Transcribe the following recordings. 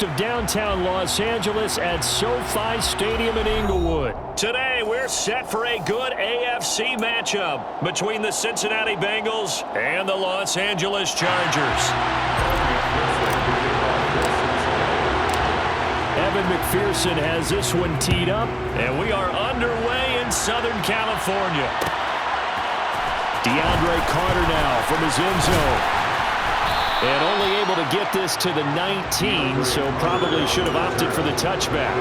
coast of downtown Los Angeles at SoFi Stadium in Inglewood. Today, we're set for a good AFC matchup between the Cincinnati Bengals and the Los Angeles Chargers. Evan McPherson has this one teed up, and we are underway in Southern California. DeAndre Carter now from his end zone. And only able to get this to the 19, so probably should have opted for the touchback.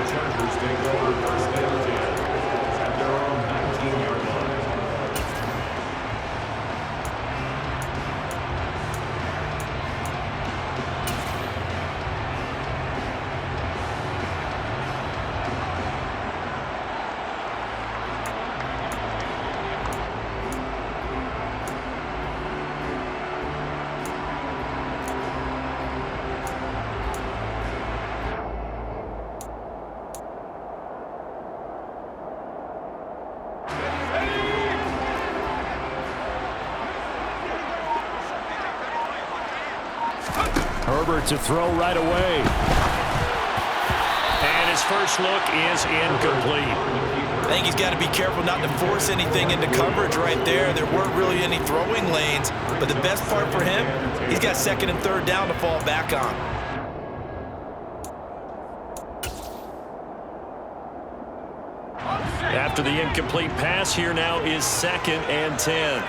Herbert to throw right away. And his first look is incomplete. I think he's got to be careful not to force anything into coverage right there. There weren't really any throwing lanes, but the best part for him, he's got second and third down to fall back on. After the incomplete pass, here now is 2nd and 10.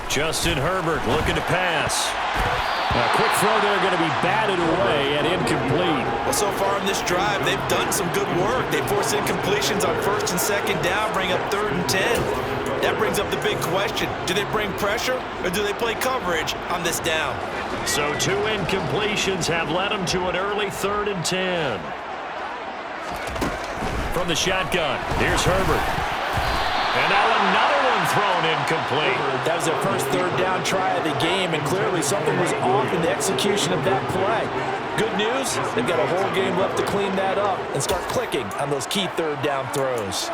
Justin Herbert looking to pass. A quick throw there, going to be batted away and incomplete. Well, so far on this drive, they've done some good work. They forced incompletions on 1st and 2nd down, bring up 3rd and 10. That brings up the big question. Do they bring pressure or do they play coverage on this down? So 2 incompletions have led them to an early 3rd and 10. From the shotgun, here's Herbert. And now another one thrown incomplete. That was their first 3rd down try of the game, and clearly something was off in the execution of that play. Good news, they've got a whole game left to clean that up and start clicking on those key 3rd down throws.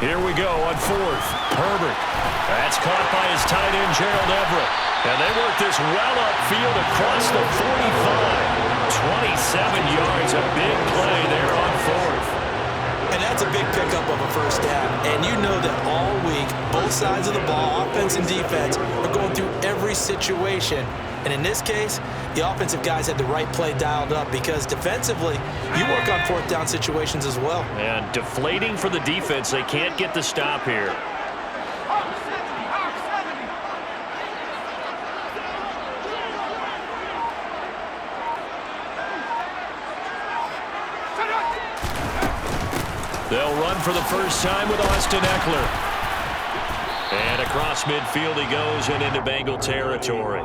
Here we go on 4th. Herbert. That's caught by his tight end, Gerald Everett. And they work this well upfield across the 45. 27 yards, a big play there on 4th. And that's a big pickup of a first down. And you know that all week, both sides of the ball, offense and defense, are going through every situation. And in this case, the offensive guys had the right play dialed up because defensively, you work on 4th down situations as well. And deflating for the defense. They can't get the stop here. They'll run for the first time with Austin Eckler. And across midfield he goes and into Bengal territory.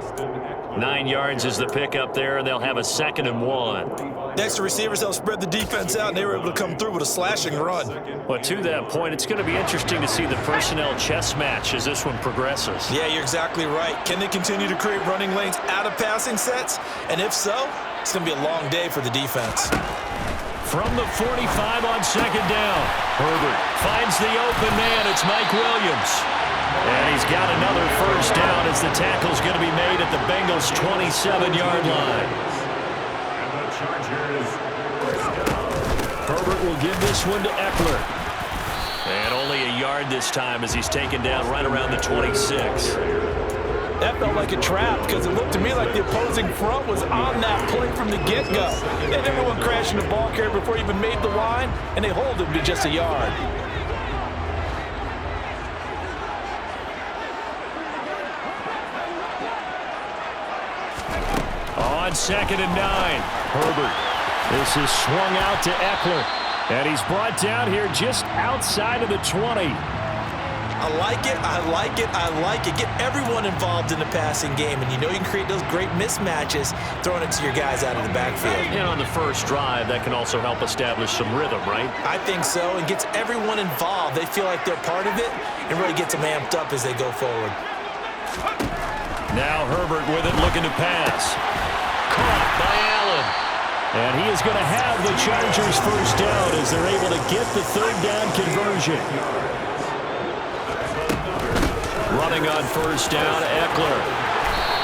9 yards is the pickup there, and they'll have a 2nd and 1. Next to receivers, they'll spread the defense out, and they were able to come through with a slashing run. But to that point, it's going to be interesting to see the personnel chess match as this one progresses. Yeah, you're exactly right. Can they continue to create running lanes out of passing sets? And if so, it's going to be a long day for the defense. From the 45 on 2nd down, Herbert finds the open man. It's Mike Williams. And he's got another first down as the tackle's going to be made at the Bengals' 27-yard line. Herbert will give this one to Eckler. And only a yard this time as he's taken down right around the 26. That felt like a trap because it looked to me like the opposing front was on that play from the get-go. They had everyone crashing the ball carrier before he even made the line, and they hold him to just a yard. On 2nd and 9, Herbert. This is swung out to Eckler. And he's brought down here just outside of the 20. I like it, I like it, I like it. Get everyone involved in the passing game, and you know you can create those great mismatches throwing it to your guys out of the backfield. And on the first drive, that can also help establish some rhythm, right? I think so, and gets everyone involved. They feel like they're part of it, and really gets them amped up as they go forward. Now Herbert with it, looking to pass. Caught by Allen. And he is going to have the Chargers first down as they're able to get the third down conversion. Running on first down, Eckler.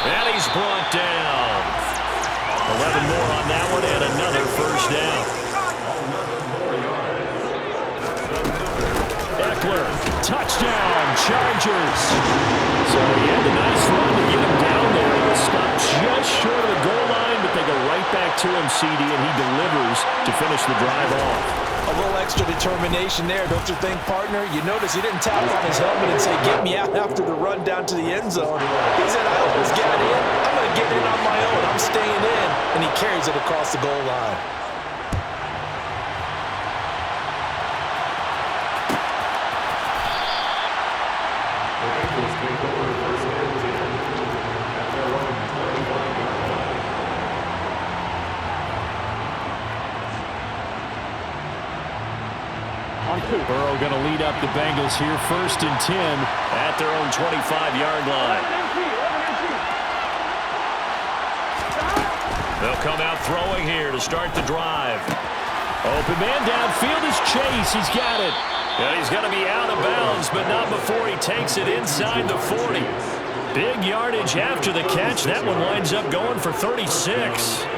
And he's brought down. 11 more on that one and another first down. Eckler, touchdown, Chargers. So he had a nice run to get him down there. He stopped just short of the goal line, but they go right back to him, CD, and he delivers to finish the drive off. A little extra determination there, don't you think, partner? You notice he didn't tap on his helmet and say, get me out after the run down to the end zone. He said, I almost got in. I'm going to get in on my own. I'm staying in. And he carries it across the goal line. Burrow going to lead up the Bengals here, 1st and 10 at their own 25-yard line. They'll come out throwing here to start the drive. Open man downfield is Chase. He's got it. And he's going to be out of bounds, but not before he takes it inside the 40. Big yardage after the catch. That one winds up going for 36.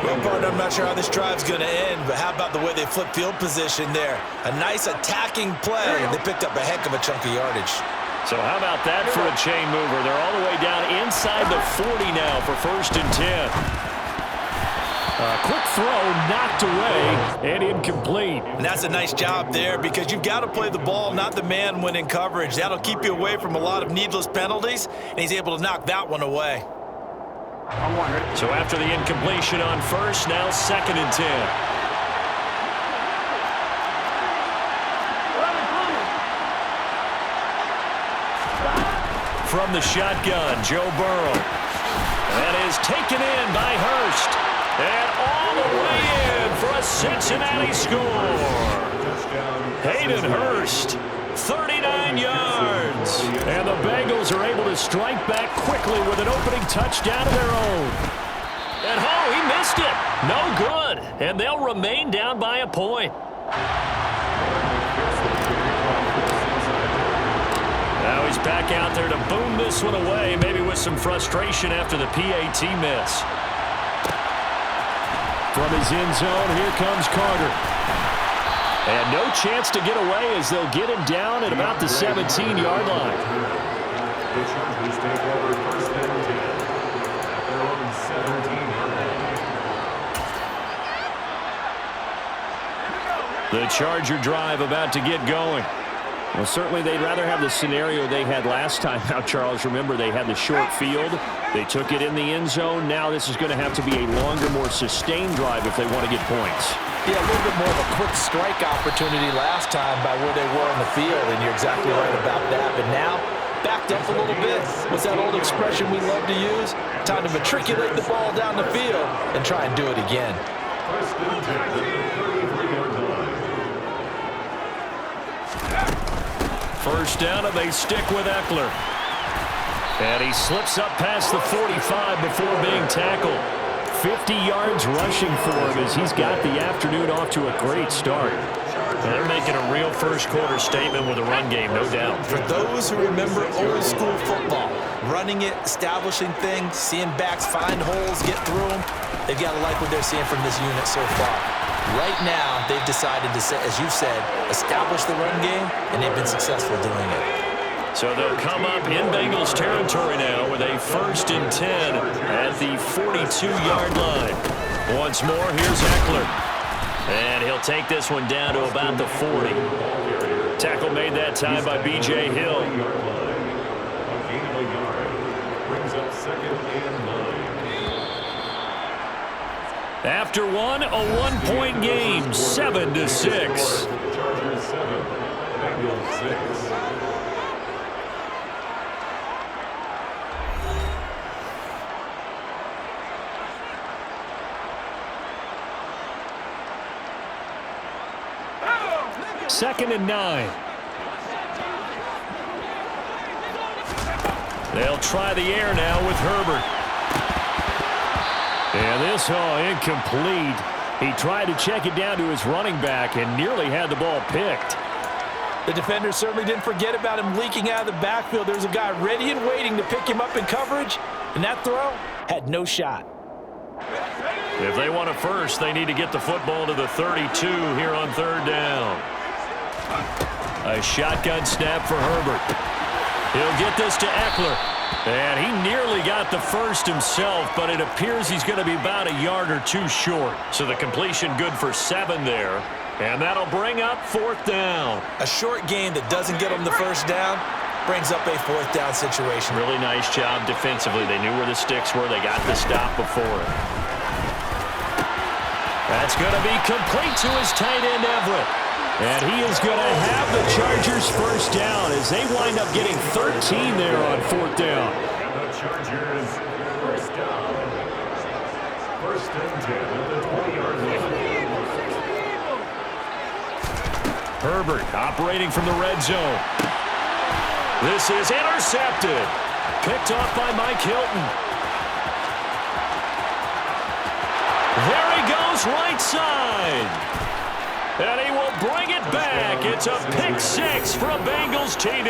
Well, partner, I'm not sure how this drive's going to end, but how about the way they flip field position there? A nice attacking play. They picked up a heck of a chunk of yardage. So how about that for a chain mover? They're all the way down inside the 40 now for 1st and 10. Quick throw, knocked away, and incomplete. And that's a nice job there because you've got to play the ball, not the man when in coverage. That'll keep you away from a lot of needless penalties, and he's able to knock that one away. So after the incompletion on first, now 2nd and 10. From the shotgun, Joe Burrow. That is taken in by Hurst. And all the way in for a Cincinnati score. Hayden Hurst, 39 yards. And the Bengals are able to strike back quickly with an opening touchdown of their own. And he missed it. No good. And they'll remain down by a point. Now he's back out there to boom this one away, maybe with some frustration after the PAT miss. From his end zone, here comes Carter. And no chance to get away as they'll get him down at about the 17-yard line. The Charger drive about to get going. Well, certainly they'd rather have the scenario they had last time out, Charles. Remember, they had the short field. They took it in the end zone. Now this is going to have to be a longer, more sustained drive if they want to get points. Yeah, a little bit more of a quick strike opportunity last time by where they were in the field, and you're exactly right about that. But now, backed up a little bit. What's that old expression we love to use? Time to matriculate the ball down the field and try and do it again. First down, and they stick with Eckler. And he slips up past the 45 before being tackled. 50 yards rushing for him as he's got the afternoon off to a great start. They're making a real first-quarter statement with a run game, no doubt. For those who remember old-school football, running it, establishing things, seeing backs find holes, get through them, they've got to like what they're seeing from this unit so far. Right now, they've decided to, as you said, establish the run game, and they've been successful doing it. So they'll come up in Bengals territory now with a 1st and 10 at the 42-yard line. Once more, here's Eckler. And he'll take this one down to about the 40. Tackle made that time by B.J. Hill. After one, a one-point game, 7-6. 2nd and 9. They'll try the air now with Herbert. And this, incomplete. He tried to check it down to his running back and nearly had the ball picked. The defender certainly didn't forget about him leaking out of the backfield. There's a guy ready and waiting to pick him up in coverage, and that throw had no shot. If they want a first, they need to get the football to the 32 here on 3rd down. A shotgun snap for Herbert. He'll get this to Eckler. And he nearly got the first himself, but it appears he's going to be about a yard or two short. So the completion good for 7 there. And that'll bring up 4th down. A short game that doesn't get them the first down brings up a 4th down situation. Really nice job defensively. They knew where the sticks were. They got the stop before it. That's going to be complete to his tight end, Everett. And he is going to have the Chargers first down as they wind up getting 13 there on 4th down. The Chargers first down. 1st and 10 at the 20-yard line. Herbert operating from the red zone. This is intercepted. Picked off by Mike Hilton. There he goes, right side. And he will bring it back. It's a pick 6 for a Bengals TD.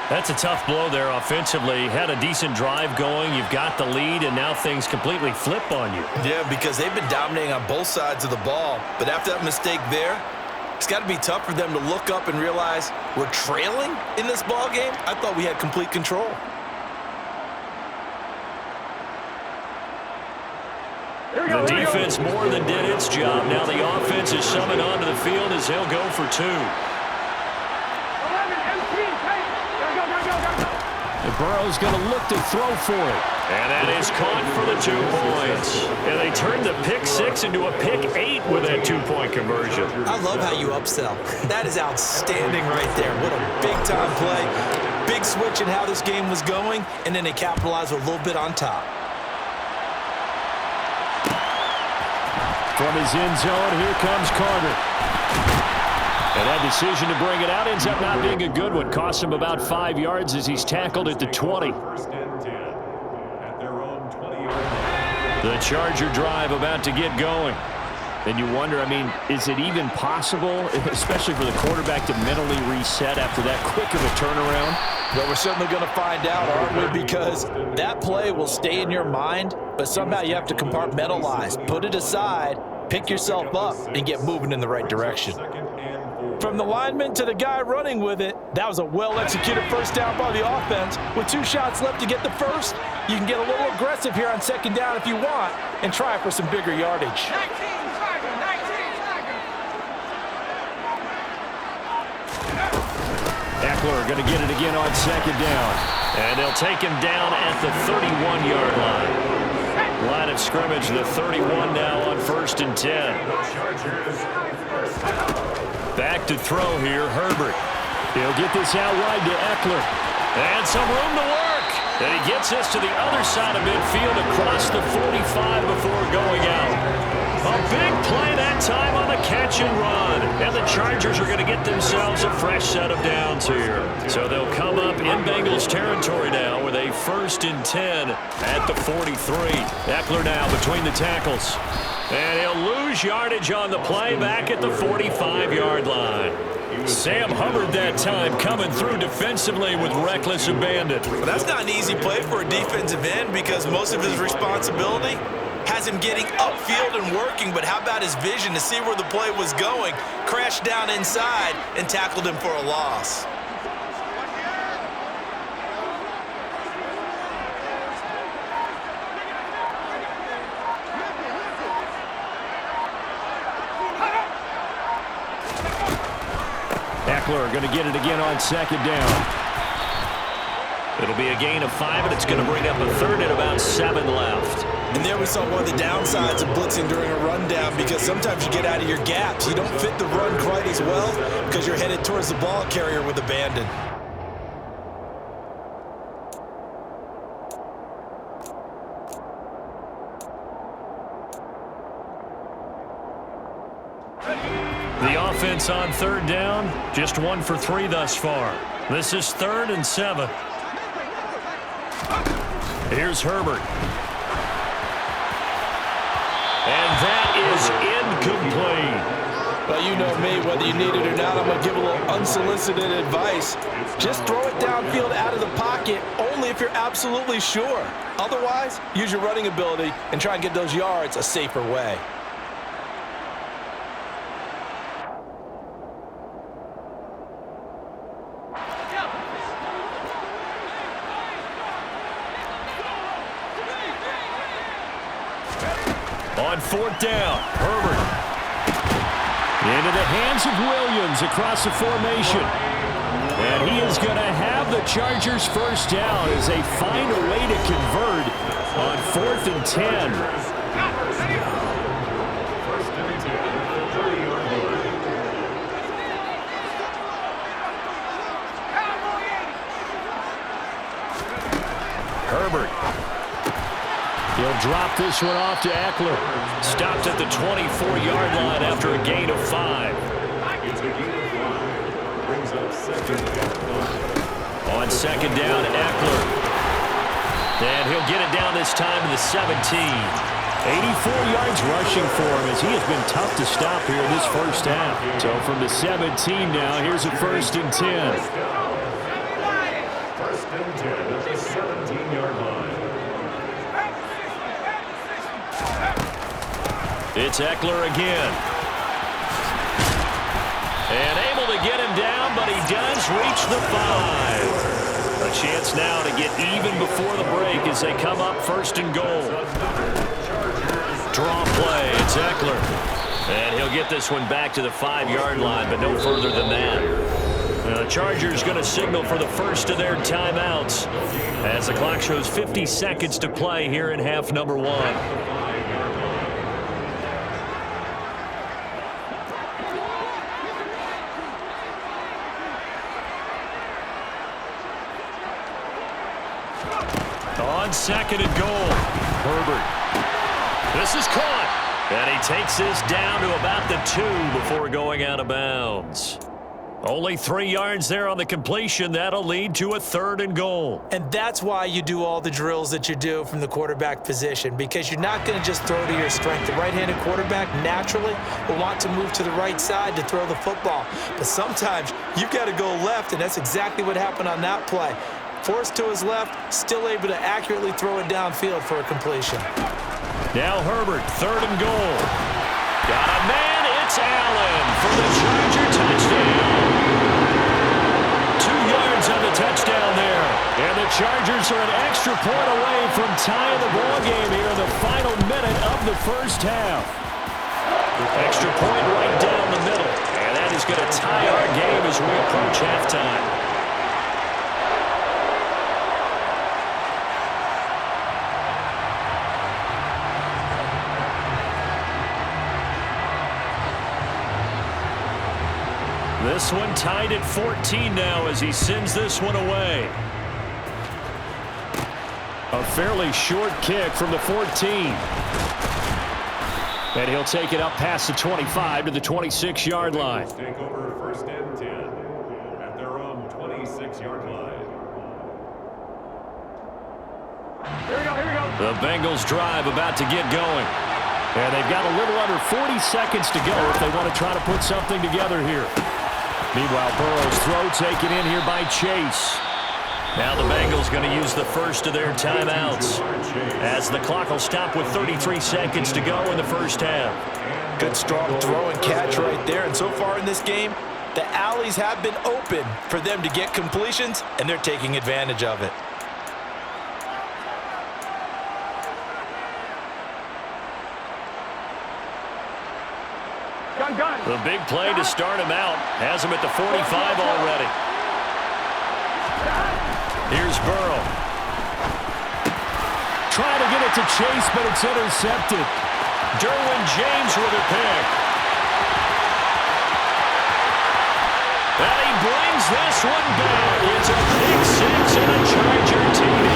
That's a tough blow there offensively. Had a decent drive going. You've got the lead, and now things completely flip on you. Yeah, because they've been dominating on both sides of the ball. But after that mistake there, it's got to be tough for them to look up and realize we're trailing in this ball game. I thought we had complete control. The defense more than did its job. Now the offense is summoned onto the field as he'll go for 2. And Burrow's going to look to throw for it. And that is caught for the 2 points. And they turned the pick 6 into a pick 8 with that 2-point conversion. I love how you upsell. That is outstanding right there. What a big-time play. Big switch in how this game was going, and then they capitalized a little bit on top. From his end zone, here comes Carter. And that decision to bring it out ends up not being a good one. Costs him about 5 yards as he's tackled at the 20. 1st and 10 at their own 20-yard line. The Charger drive about to get going. And you wonder, I mean, is it even possible, especially for the quarterback, to mentally reset after that quick of a turnaround? Well, we're certainly going to find out, aren't we? Because that play will stay in your mind, but somehow you have to compartmentalize, put it aside, pick yourself up, and get moving in the right direction. From the lineman to the guy running with it, that was a well-executed first down by the offense. With 2 shots left to get the first, you can get a little aggressive here on 2nd down if you want and try for some bigger yardage. Eckler going to get it again on 2nd down. And they'll take him down at the 31-yard line. Line of scrimmage, the 31 now on 1st and 10. Back to throw here, Herbert. He'll get this out wide to Eckler. And some room to work. And he gets us to the other side of midfield across the 45 before going out. A big play that time on the catch and run. And the Chargers are going to get themselves a fresh set of downs here. So they'll come up in Bengals territory now with a 1st and 10 at the 43. Eckler now between the tackles. And he'll lose yardage on the play back at the 45-yard line. Sam Hubbard that time coming through defensively with reckless abandon. Well, that's not an easy play for a defensive end because most of his responsibility has him getting upfield and working, but how about his vision to see where the play was going, crashed down inside, and tackled him for a loss. Eckler going to get it again on 2nd down. It'll be a gain of 5, and it's going to bring up a 3rd and about 7 left. And there we saw one of the downsides of blitzing during a rundown because sometimes you get out of your gaps. You don't fit the run quite as well because you're headed towards the ball carrier with abandon. The offense offense on third down. Just 1 for 3 thus far. This is 3rd and 7. Here's Herbert. And that is incomplete. Well, you know me, whether you need it or not, I'm going to give a little unsolicited advice. Just throw it downfield out of the pocket, only if you're absolutely sure. Otherwise, use your running ability and try and get those yards a safer way. On 4th down, Herbert. Into the hands of Williams across the formation. And he is going to have the Chargers first down as they find a way to convert on 4th and 10. Herbert. He'll drop this one off to Eckler. Stopped at the 24-yard line after a gain of 5. On 2nd down, Eckler. And he'll get it down this time to the 17. 84 yards rushing for him as he has been tough to stop here in this first half. So from the 17 now, here's a 1st and 10. 1st and 10 at the 17-yard line. It's Eckler again. And able to get him down, but he does reach the 5. A chance now to get even before the break as they come up 1st and goal. Draw play, it's Eckler. And he'll get this one back to the 5-yard line, but no further than that. The Chargers going to signal for the first of their timeouts as the clock shows 50 seconds to play here in half number 1. On 2nd and goal, Herbert. This is caught. And he takes this down to about the 2 before going out of bounds. Only 3 yards there on the completion. That'll lead to a 3rd and goal. And that's why you do all the drills that you do from the quarterback position, because you're not going to just throw to your strength. The right-handed quarterback naturally will want to move to the right side to throw the football. But sometimes you've got to go left, and that's exactly what happened on that play. Forced to his left, still able to accurately throw it downfield for a completion. Now Herbert, 3rd and goal. Got a man, it's Allen for the Charger touchdown. 2 yards on the touchdown there. And the Chargers are an extra point away from tying the ball game here in the final minute of the first half. Extra point right down the middle. And that is going to tie our game as we approach halftime. This one tied at 14 now as he sends this one away. A fairly short kick from the 14. And he'll take it up past the 25 to the 26-yard line. Take over 1st and 10 at their own 26-yard line. Here we go. The Bengals drive about to get going. And they've got a little under 40 seconds to go if they want to try to put something together here. Meanwhile, Burrow's throw taken in here by Chase. Now the Bengals going to use the first of their timeouts as the clock will stop with 33 seconds to go in the first half. Good strong throw and catch right there. And so far in this game, the alleys have been open for them to get completions, and they're taking advantage of it. The big play to start him out has him at the 45 already. Here's Burrow. Trying to get it to Chase, but it's intercepted. Derwin James with a pick. And he brings this one back. It's a pick 6 and a Charger TD.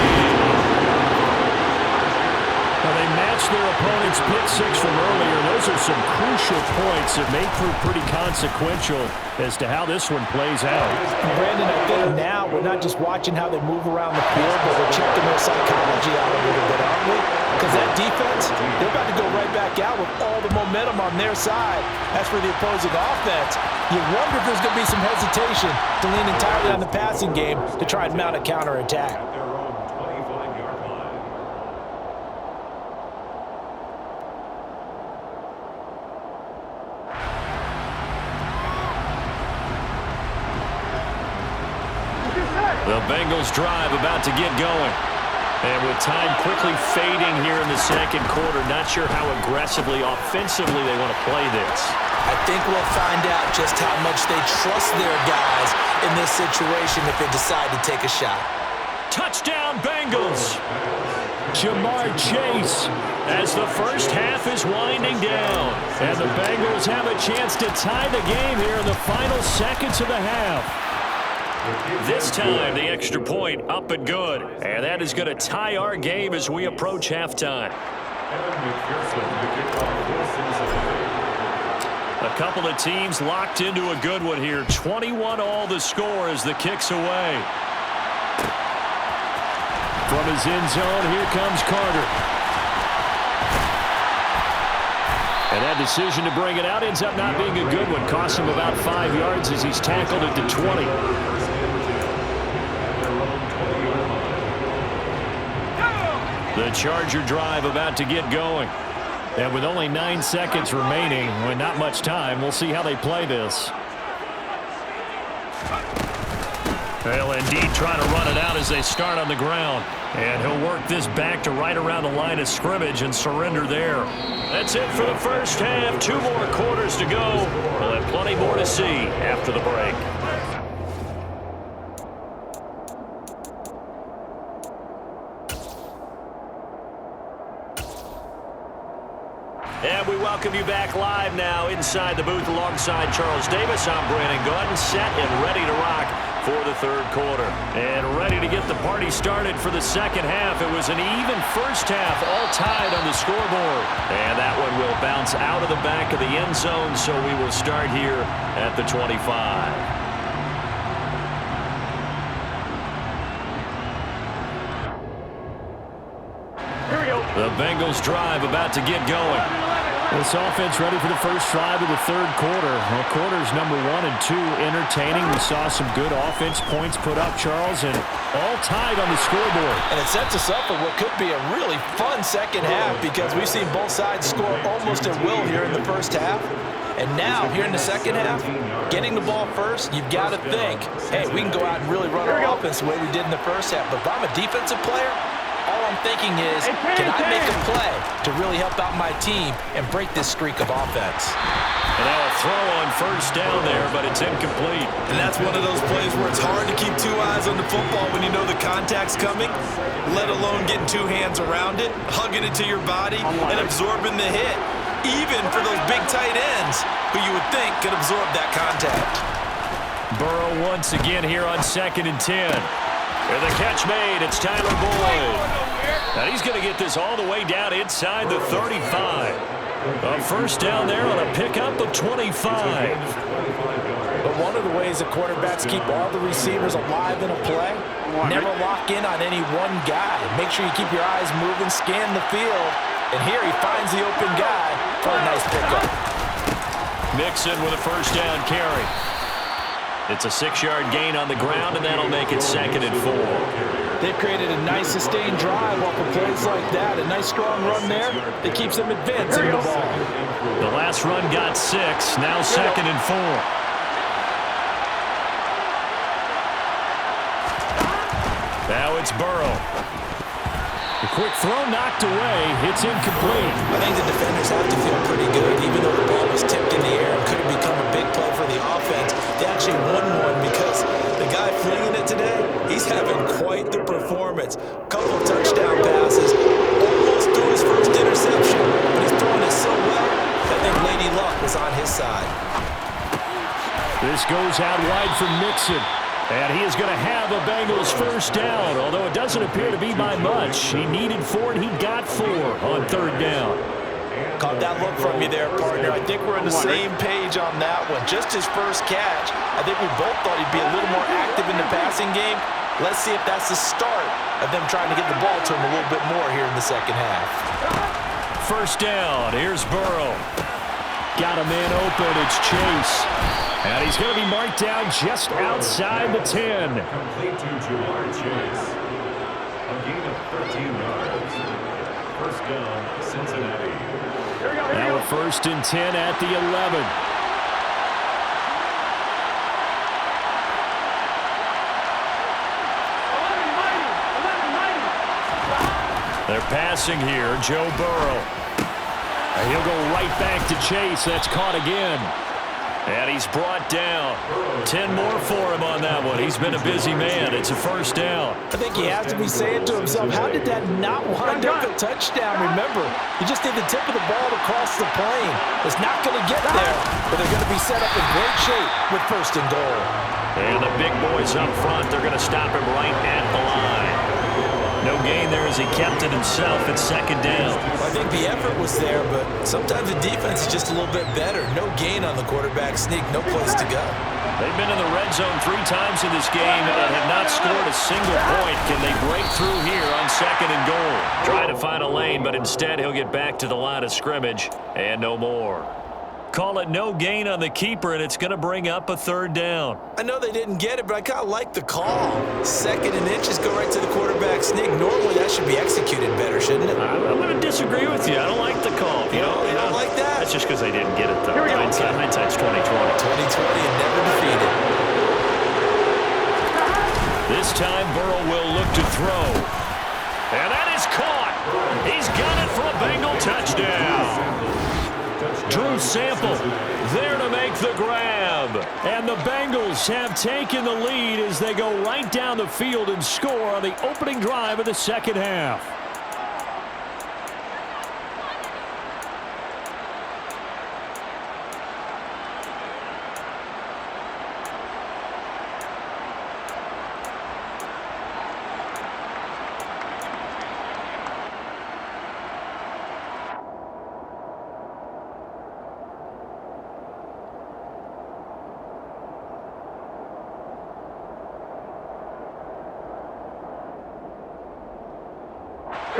Well, they match their opponent opponent's pick six from earlier. Those are some crucial points that may prove pretty consequential as to how this one plays out. And Brandon, I think now we're not just watching how they move around the field, but we're checking their psychology out a little bit, aren't we? Because that defense, they're about to go right back out with all the momentum on their side. As for the opposing offense, you wonder if there's going to be some hesitation to lean entirely on the passing game to try and mount a counterattack. The Bengals drive about to get going. And with time quickly fading here in the second quarter, not sure how aggressively, offensively they want to play this. I think we'll find out just how much they trust their guys in this situation if they decide to take a shot. Touchdown, Bengals! Jamar Chase as the first half is winding down. And the Bengals have a chance to tie the game here in the final seconds of the half. This time, the extra point up and good. And that is going to tie our game as we approach halftime. A couple of teams locked into a good one here. 21-all the score as the kick's away. From his end zone, here comes Carter. And that decision to bring it out ends up not being a good one. Costs him about 5 yards as he's tackled at the 20. The Charger drive about to get going. And with only 9 seconds remaining, with not much time, we'll see how they play this. They'll indeed try to run it out as they start on the ground. And he'll work this back to right around the line of scrimmage and surrender there. That's it for the first half. 2 more quarters to go. We'll have plenty more to see after the break. And we welcome you back live now inside the booth alongside Charles Davis. I'm Brandon Gordon, set and ready to rock for the third quarter. And ready to get the party started for the second half. It was an even first half, all tied on the scoreboard. And that one will bounce out of the back of the end zone, so we will start here at the 25. The Bengals drive about to get going. This offense ready for the first drive of the third quarter. Well, quarters number 1 and 2 entertaining. We saw some good offense points put up, Charles, and all tied on the scoreboard. And it sets us up for what could be a really fun second half because we've seen both sides score almost at will here in the first half. And now, here in the second half, getting the ball first, you've got to think, hey, we can go out and really run our offense the way we did in the first half. But if I'm a defensive player, all I'm thinking is, can I make a play to really help out my team and break this streak of offense? And now a throw on first down there, but it's incomplete. And that's one of those plays where it's hard to keep 2 eyes on the football when you know the contact's coming, let alone getting 2 hands around it, hugging it to your body, and absorbing the hit, even for those big tight ends who you would think could absorb that contact. Burrow once again here on 2nd and 10. And the catch made. It's Tyler Boyd. Now he's going to get this all the way down inside the 35. A first down there on a pickup of 25. But one of the ways that quarterbacks keep all the receivers alive in a play, never lock in on any one guy. Make sure you keep your eyes moving, scan the field. And here he finds the open guy for a nice pickup. Mixon with a first down carry. It's a 6-yard gain on the ground, and that'll make it 2nd and 4. They've created a nice sustained drive off of plays like that. A nice strong run there that keeps them advancing the ball. The last run got 6. Now 2nd and 4. Now it's Burrow. The quick throw knocked away. It's incomplete. I think the defenders have to feel pretty good. Even though the ball was tipped in the air and could have become a big play for the offense, they actually won one because the guy flinging it today, he's having quite the performance. Couple of touchdown passes, almost threw his first interception, but he's throwing it so well, I think Lady Luck was on his side. This goes out wide from Mixon. And he is going to have a Bengals first down, although it doesn't appear to be by much. He needed 4, and he got 4 on 3rd down. Caught that look from you there, partner. I think we're on the same page on that one. Just his first catch. I think we both thought he'd be a little more active in the passing game. Let's see if that's the start of them trying to get the ball to him a little bit more here in the second half. First down. Here's Burrow. Got a man open. It's Chase. And he's going to be marked down just outside the 10. Complete to Jamar Chase. A gain of 13 yards. First down, Cincinnati. Now a 1st and 10 at the 11. They're passing here. Joe Burrow. And he'll go right back to Chase. That's caught again. And he's brought down. 10 more for him on that one. He's been a busy man. It's a first down. I think he has to be saying to himself, how did that not wind up a touchdown? Remember, you just need the tip of the ball to cross the plane. It's not going to get there, but they're going to be set up in great shape with 1st and goal. And the big boys up front, they're going to stop him right at the line. No gain there as he kept it himself at 2nd down. I think the effort was there, but sometimes the defense is just a little bit better. No gain on the quarterback sneak, no place to go. They've been in the red zone 3 times in this game and have not scored a single point. Can they break through here on 2nd and goal? Try to find a lane, but instead he'll get back to the line of scrimmage and no more. Call it no gain on the keeper, and it's going to bring up a 3rd down. I know they didn't get it, but I kind of like the call. 2nd and inches, go right to the quarterback sneak. Normally that should be executed better, shouldn't it? I'm going to disagree with you. I don't like the call. You don't like that? That's just because they didn't get it, though. Hindsight's 2020. 2020 and never defeated. This time Burrow will look to throw. And that is caught. He's got it for a Bengal touchdown. Drew Sample there to make the grab. And the Bengals have taken the lead as they go right down the field and score on the opening drive of the 2nd half.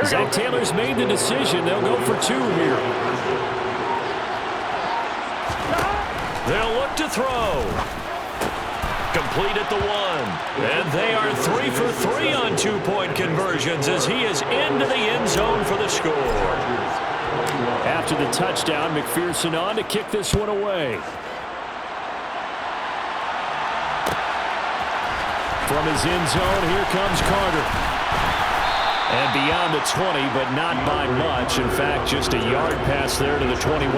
Zach Taylor's made the decision. They'll go for 2 here. They'll look to throw. Complete at the 1. And they are 3 for 3 on 2-point conversions as he is into the end zone for the score. After the touchdown, McPherson on to kick this one away. From his end zone, here comes Carter. And beyond the 20, but not by much. In fact, just a yard pass there to the 21.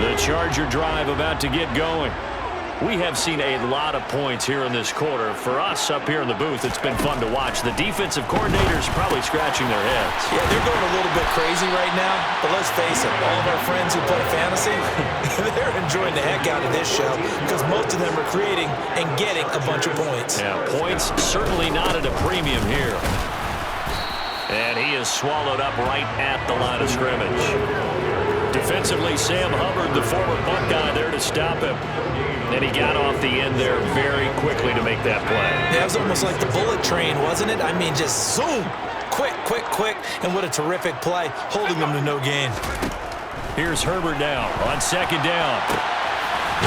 The Charger drive about to get going. We have seen a lot of points here in this quarter. For us up here in the booth, it's been fun to watch. The defensive coordinators probably scratching their heads. Yeah, they're going a little bit crazy right now. But let's face it, all of our friends who play fantasy, they're enjoying the heck out of this show because most of them are creating and getting a bunch of points. Yeah, points certainly not at a premium here. And he is swallowed up right at the line of scrimmage. Defensively, Sam Hubbard, the former Buckeye, there to stop him. And he got off the end there very quickly to make that play. That was almost like the bullet train, wasn't it? I mean, just zoom. Quick, quick, quick. And what a terrific play, holding them to no gain. Here's Herbert now on 2nd down.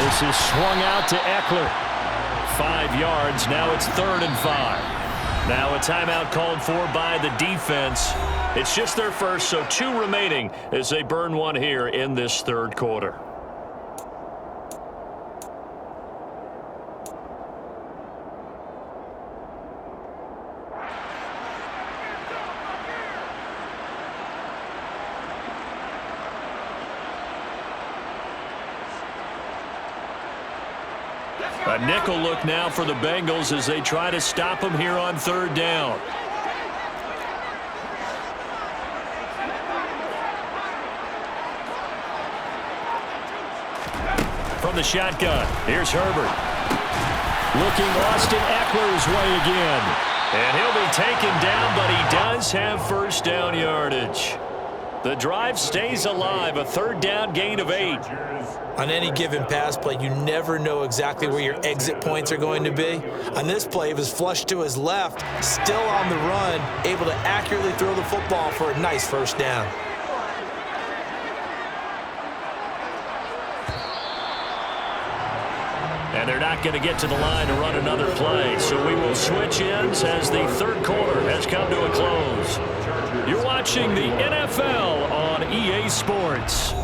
This is swung out to Eckler. 5 yards. Now it's 3rd and 5. Now a timeout called for by the defense. It's just their first, so 2 remaining as they burn one here in this 3rd quarter. A nickel look now for the Bengals as they try to stop him here on 3rd down. From the shotgun, here's Herbert. Looking Austin Eckler's way again. And he'll be taken down, but he does have first down yardage. The drive stays alive, a third down gain of 8. On any given pass play, you never know exactly where your exit points are going to be. On this play, it was flushed to his left, still on the run, able to accurately throw the football for a nice first down. And they're not going to get to the line to run another play. So we will switch ends as the third quarter has come to a close. You're watching the NFL on EA Sports.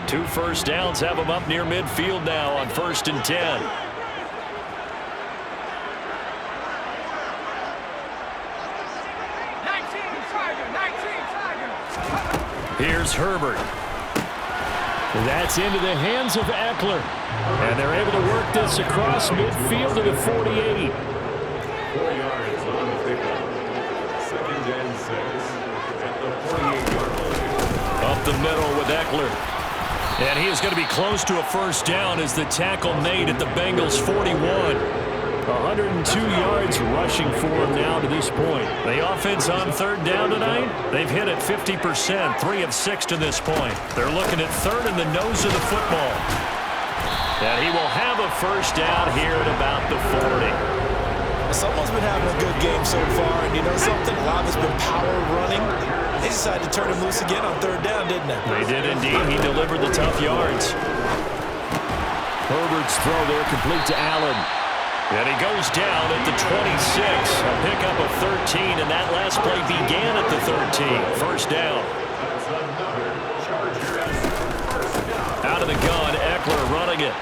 Two first downs have them up near midfield now on 1st and 10. Here's Herbert. That's into the hands of Eckler. And they're able to work this across midfield to the 48. 4 yards on the pickup. 2nd and 6 at the 48-yard line. Up the middle with Eckler. And he is going to be close to a first down as the tackle made at the Bengals 41. 102 yards rushing for him now to this point. The offense on third down tonight, they've hit it 50%, 3 of 6 to this point. They're looking at third in the nose of the football. And he will have a first down here at about the 40. Someone's been having a good game so far, and you know something? A lot of it's been power running. They decided to turn him loose again on third down, didn't they? They did indeed. He delivered the tough yards. Herbert's throw there complete to Allen. And he goes down at the 26. A pickup of 13, and that last play began at the 13. First down. Out of the gun, Eckler running it.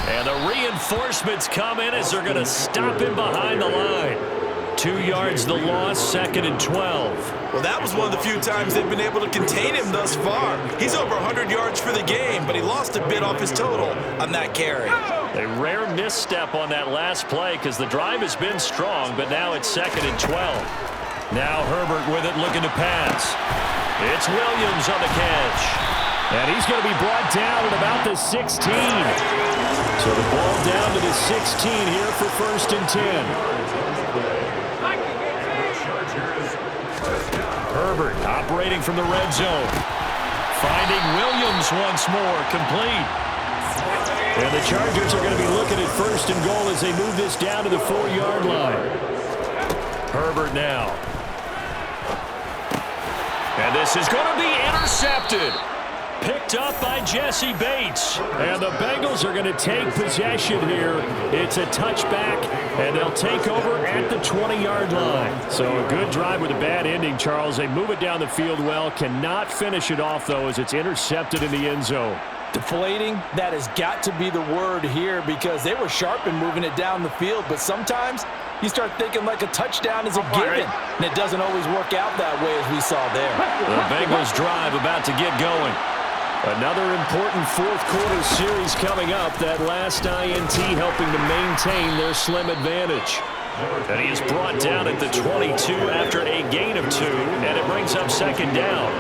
And the reinforcements come in as they're going to stop him behind the line. 2 yards the loss, 2nd and 12. Well, that was one of the few times they've been able to contain him thus far. He's over 100 yards for the game, but he lost a bit off his total on that carry. A rare misstep on that last play because the drive has been strong, but now it's 2nd and 12. Now Herbert with it, looking to pass. It's Williams on the catch. And he's going to be brought down at about the 16. So the ball down to the 16 here for 1st and 10. Herbert operating from the red zone. Finding Williams once more, complete. And the Chargers are going to be looking at 1st and goal as they move this down to the 4-yard line. Herbert now. And this is going to be intercepted. Picked up by Jesse Bates. And the Bengals are going to take possession here. It's a touchback, and they'll take over at the 20-yard line. So a good drive with a bad ending, Charles. They move it down the field well. Cannot finish it off, though, as it's intercepted in the end zone. Deflating, that has got to be the word here because they were sharp in moving it down the field, but sometimes you start thinking like a touchdown is a given, and it doesn't always work out that way as we saw there. The Bengals drive about to get going. Another important fourth quarter series coming up. That last INT helping to maintain their slim advantage. And he is brought down at the 22 after a gain of 2, and it brings up 2nd down.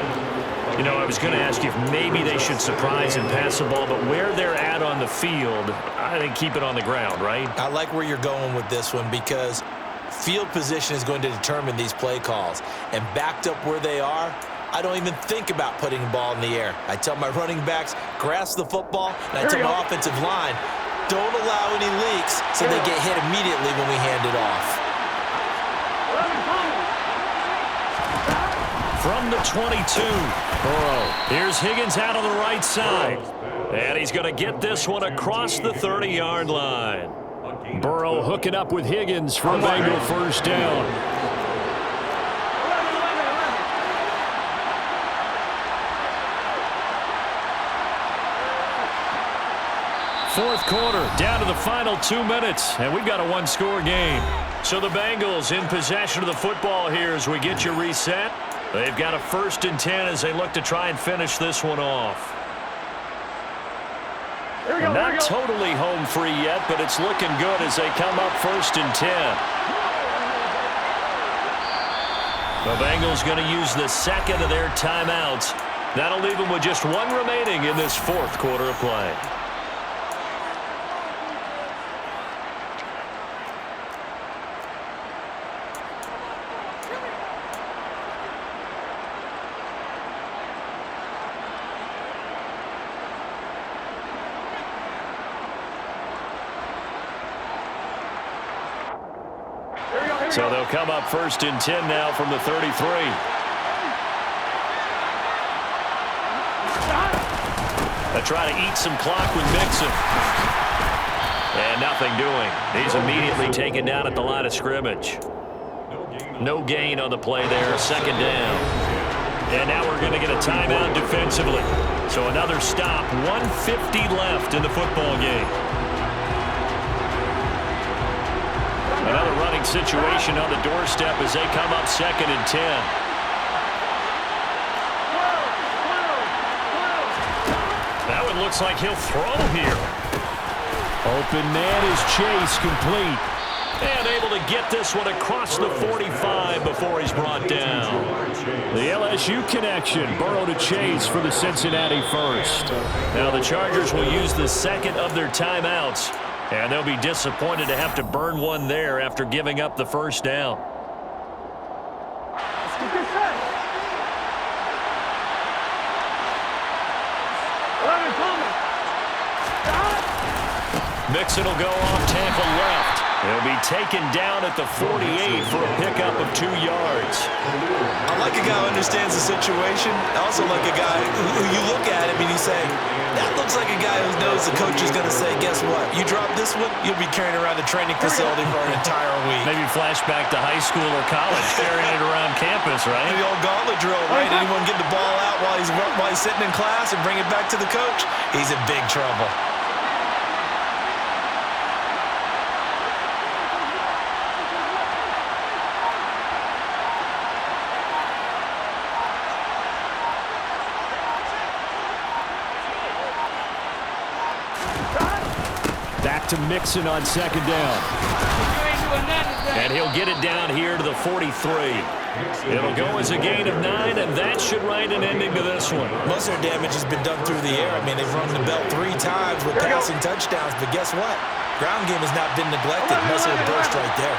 You know, I was going to ask you if maybe they should surprise and pass the ball, but where they're at on the field, I think keep it on the ground, right? I like where you're going with this one because field position is going to determine these play calls. And backed up where they are, I don't even think about putting the ball in the air. I tell my running backs, grasp the football, and I tell my offensive line, don't allow any leaks so they get hit immediately when we hand it off. From the 22, Burrow. Here's Higgins out on the right side. And he's going to get this one across the 30-yard line. Burrow hooking up with Higgins for a Bengal first down. Fourth quarter, down to the final 2 minutes, and we've got a one-score game. So the Bengals in possession of the football here as we get you reset. They've got a 1st and 10 as they look to try and finish this one off. Not totally home free yet, but it's looking good as they come up 1st and 10. The Bengals going to use the second of their timeouts. That'll leave them with just one remaining in this fourth quarter of play. So they'll come up 1st and 10 now from the 33. They try to eat some clock with Mixon. And nothing doing. He's immediately taken down at the line of scrimmage. No gain on the play there, 2nd down. And now we're going to get a timeout defensively. So another stop, 1:50 left in the football game. Another running situation on the doorstep as they come up 2nd and 10. That one looks like he'll throw here. Open man is Chase, complete. And able to get this one across the 45 before he's brought down. The LSU connection, Burrow to Chase for the Cincinnati first. Now the Chargers will use the 2nd of their timeouts. And they'll be disappointed to have to burn one there after giving up the 1st down. Mixon will go off tackle left. He'll be taken down at the 48 for a pickup of 2 yards. I like a guy who understands the situation. I also like a guy who you look at him and you say, that looks like a guy who knows the coach is going to say, guess what? You drop this one, you'll be carrying around the training facility for an entire week. Maybe flashback to high school or college, carrying it around campus, right? The old gauntlet drill, right? Anyone get the ball out while he's sitting in class and bring it back to the coach? He's in big trouble. Back to Mixon on 2nd down. And he'll get it down here to the 43. It'll go as a gain of 9, and that should write an ending to this one. Most of their damage has been done through the air. I mean, they've rung the bell 3 times with passing touchdowns, but guess what? Ground game has not been neglected. Most of it burst right there.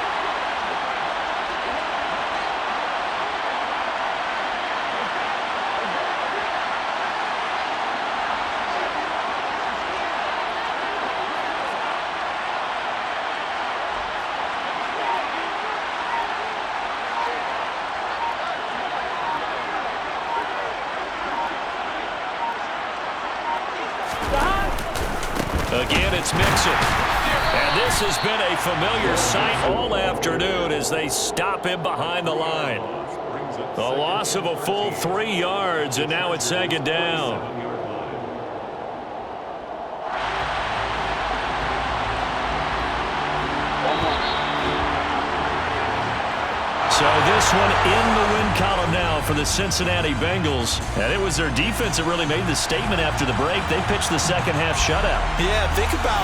Again, it's Mixon. And this has been a familiar sight all afternoon as they stop him behind the line. A loss of a full 3 yards, and now it's 2nd down. So this one in the win column now for the Cincinnati Bengals. And it was their defense that really made the statement after the break. They pitched the second half shutout. Yeah, think about